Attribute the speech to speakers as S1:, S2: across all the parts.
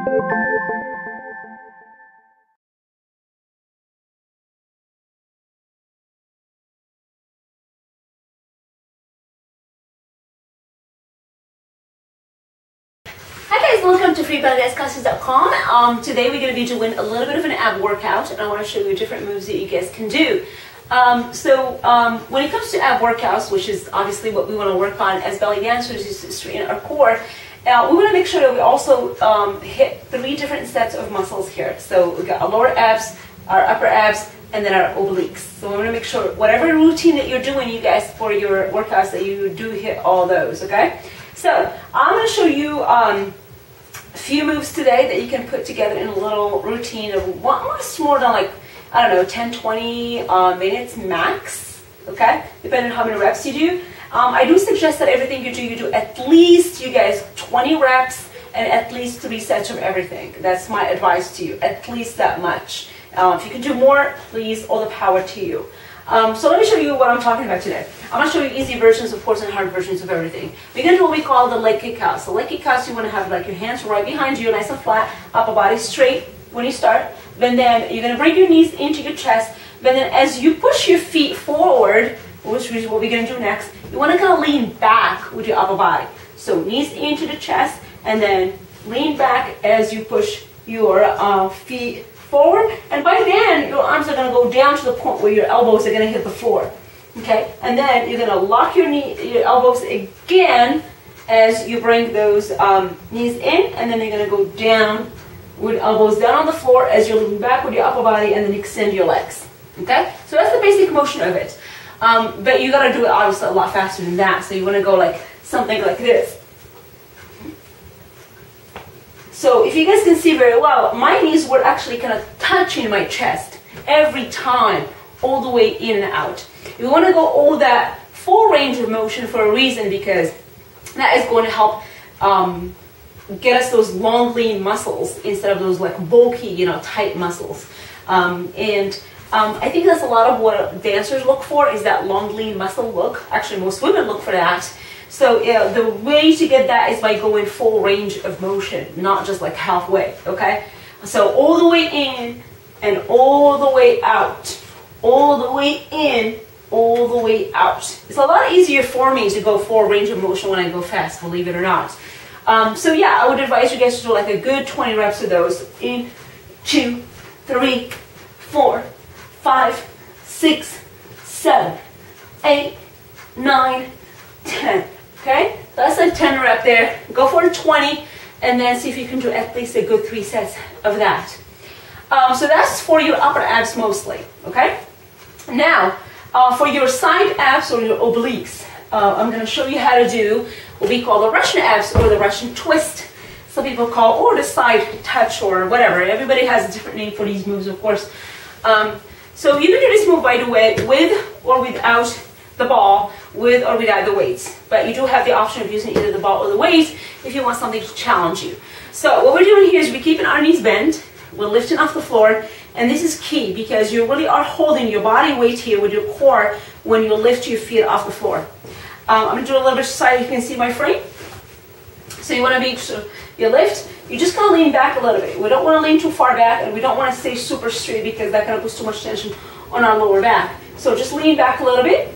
S1: Welcome to FreeBodyGuysClasses.com. Today we're going to be doing a little bit of an ab workout, and I want to show you different moves that you guys can do. When it comes to ab workouts, which is obviously what we want to work on as belly dancers, is to straighten our core. We want to make sure that we also hit 3 different sets of muscles here. So we've got our lower abs, our upper abs, and then our obliques. So we want to make sure whatever routine that you're doing, you guys, for your workouts, that you do hit all those, okay? So I'm going to show you a few moves today that you can put together in a little routine of almost more than like, I don't know, 10-20 minutes max, okay? Depending on how many reps you do. I do suggest that everything you do at least, you guys, 20 reps and at least 3 sets of everything. That's my advice to you, at least that much. If you can do more, please, all the power to you. So let me show you what I'm talking about today. I'm going to show you easy versions, of course, and hard versions of everything. We're going to do what we call the leg kick out. So leg kick outs, you want to have like your hands right behind you, nice and flat, upper body straight when you start. Then you're going to bring your knees into your chest. Then as you push your feet forward, which is what we're going to do next, you want to kind of lean back with your upper body. So knees into the chest, and then lean back as you push your feet forward, and by then your arms are going to go down to the point where your elbows are going to hit the floor. Okay, and then you're going to lock your elbows again as you bring those knees in, and then you're going to go down with elbows down on the floor as you lean back with your upper body, and then extend your legs. Okay, so that's the basic motion of it. But you got to do it obviously a lot faster than that. So you want to go like something like this. So if you guys can see very well, my knees were actually kind of touching my chest every time, all the way in and out. We want to go all that full range of motion for a reason, because that is going to help get us those long, lean muscles instead of those like bulky, tight muscles. I think that's a lot of what dancers look for, is that long, lean muscle look. Actually, most women look for that. So the way to get that is by going full range of motion, not just like halfway, okay? So all the way in and all the way out, all the way in, all the way out. It's a lot easier for me to go full range of motion when I go fast, believe it or not. So yeah, I would advise you guys to do like a good 20 reps of those. In 2, 3, 4, 5, 6, 7, 8, 9, 10. Okay, so that's a 10 rep there. Go for a 20, and then see if you can do at least a good 3 sets of that. So that's for your upper abs mostly. Okay. Now, for your side abs or your obliques, I'm going to show you how to do what we call the Russian abs or the Russian twist. Some people call, or the side touch, or whatever. Everybody has a different name for these moves, of course. So you can do this move, by the way, with or without the ball, with or without the weights. But you do have the option of using either the ball or the weights if you want something to challenge you. So what we're doing here is we're keeping our knees bent, we're lifting off the floor, and this is key because you really are holding your body weight here with your core when you lift your feet off the floor. I'm going to do a little bit so you can see my frame. So you want to be, you lift, you just kind of lean back a little bit. We don't want to lean too far back, and we don't want to stay super straight because that kind of puts too much tension on our lower back. So just lean back a little bit.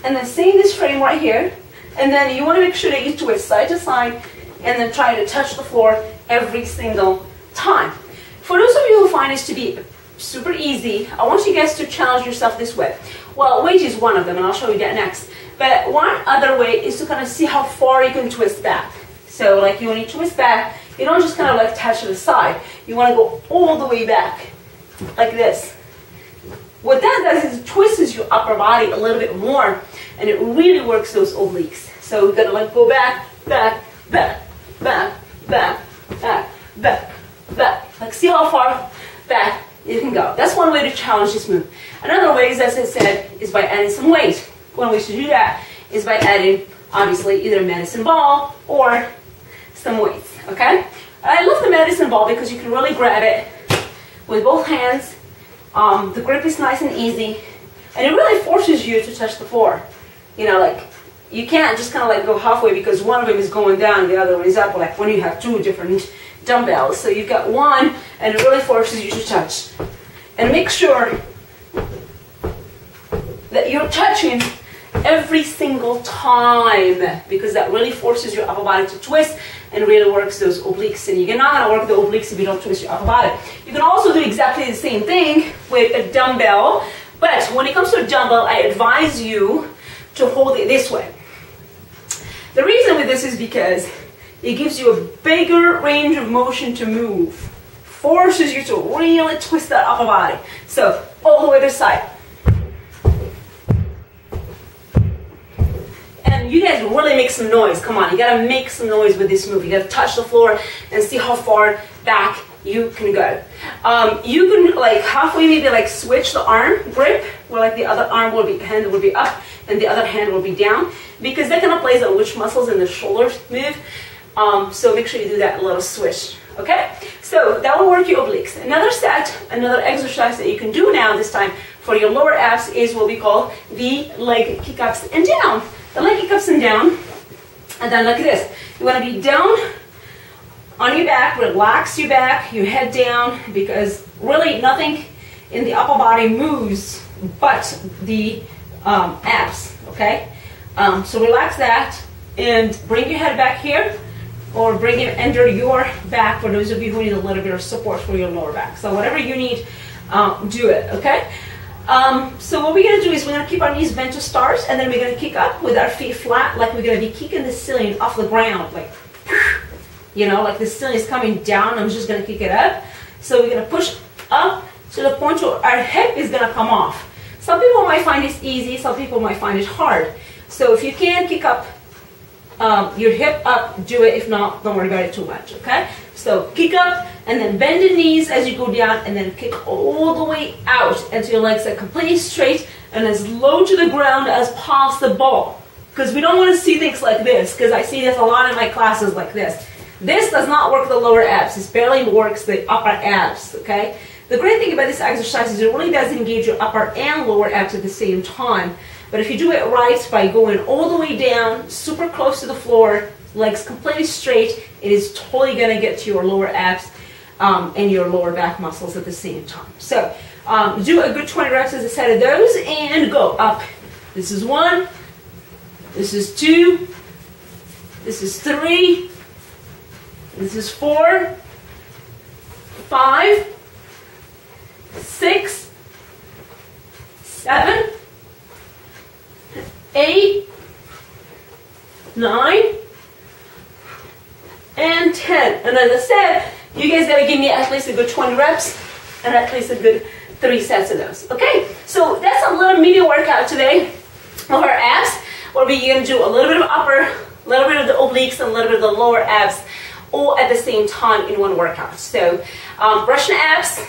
S1: And then stay in this frame right here, and then you want to make sure that you twist side to side, and then try to touch the floor every single time. For those of you who find this to be super easy, I want you guys to challenge yourself this way. Well, weight is one of them, and I'll show you that next. But one other way is to kind of see how far you can twist back. So like when you twist back, you don't just kind of like touch to the side. You want to go all the way back, like this. What that does is it twists your upper body a little bit more, and it really works those obliques. So we're gonna like go back, back, back, back, back, back, back, back. Like see how far back you can go. That's one way to challenge this move. Another way is, as I said, is by adding some weight. One way to do that is by adding, obviously, either a medicine ball or some weights, okay? I love the medicine ball because you can really grab it with both hands. The grip is nice and easy, and it really forces you to touch the floor. You know, like you can't just kind of like go halfway because one of them is going down, the other one is up, like when you have two different dumbbells. So you've got one, and it really forces you to touch. And make sure that you're touching every single time, because that really forces your upper body to twist and really works those obliques. And you're not going to work the obliques if you don't twist your upper body. You can also do exactly the same thing with a dumbbell, but when it comes to a dumbbell, I advise you to hold it this way. The reason with this is because it gives you a bigger range of motion to move, forces you to really twist that upper body. So all the way to the side. And you guys really make some noise. Come on, you gotta make some noise with this move. You gotta touch the floor and see how far back you can go. You can like halfway maybe like switch the arm grip, where like the other arm will be, hand will be up and the other hand will be down, because that kind of plays on which muscles in the shoulders move. So make sure you do that little switch. Okay, so that will work your obliques. Another set, another exercise that you can do now this time for your lower abs is what we call the leg kick-ups and down. The leg kick-ups and down, and then like this. You want to be down on your back, relax your back, your head down, because really nothing in the upper body moves but the abs, okay? So relax that and bring your head back here, or bring it under your back for those of you who need a little bit of support for your lower back. So whatever you need, do it, okay? So what we're going to do is we're going to keep our knees bent to start, and then we're going to kick up with our feet flat, like we're going to be kicking the ceiling off the ground, like, you know, like the ceiling is coming down. I'm just going to kick it up. So we're going to push up to the point where our hip is going to come off. Some people might find this easy, some people might find it hard. So if you can kick up your hip up, do it. If not, don't worry about it too much, okay? So kick up, and then bend the knees as you go down, and then kick all the way out until your legs are completely straight and as low to the ground as possible. Because we don't want to see things like this, because I see this a lot in my classes like this. This does not work the lower abs. This barely works the upper abs, okay? The great thing about this exercise is it really does engage your upper and lower abs at the same time. But if you do it right by going all the way down, super close to the floor, legs completely straight, it is totally going to get to your lower abs and your lower back muscles at the same time. So do a good 20 reps as a set of those, and go up. This is 1, this is 2, this is 3, this is 4, 5, 6, 7, 8, 9, and 10. And as I said, you guys gotta give me at least a good 20 reps and at least a good 3 sets of those. Okay, so that's a little mini workout today of our abs, where we're gonna do a little bit of upper, a little bit of the obliques, and a little bit of the lower abs, all at the same time in one workout. So Russian abs,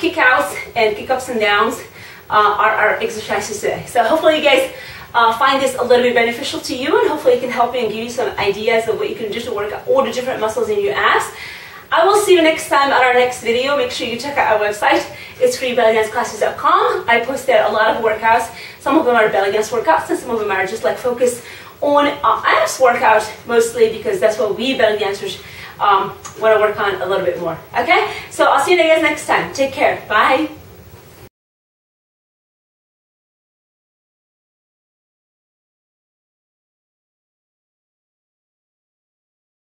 S1: kick-outs, and kick-ups and downs are our exercises today. So hopefully you guys find this a little bit beneficial to you, and hopefully it can help you and give you some ideas of what you can do to work out all the different muscles in your abs. I will see you next time at our next video. Make sure you check out our website. It's freebellydanceclasses.com. I post there a lot of workouts. Some of them are belly dance workouts, and some of them are just like focused on abs workout, mostly because that's what we belly dancers want to work on a little bit more. Okay, so I'll see you guys next time. Take care. Bye.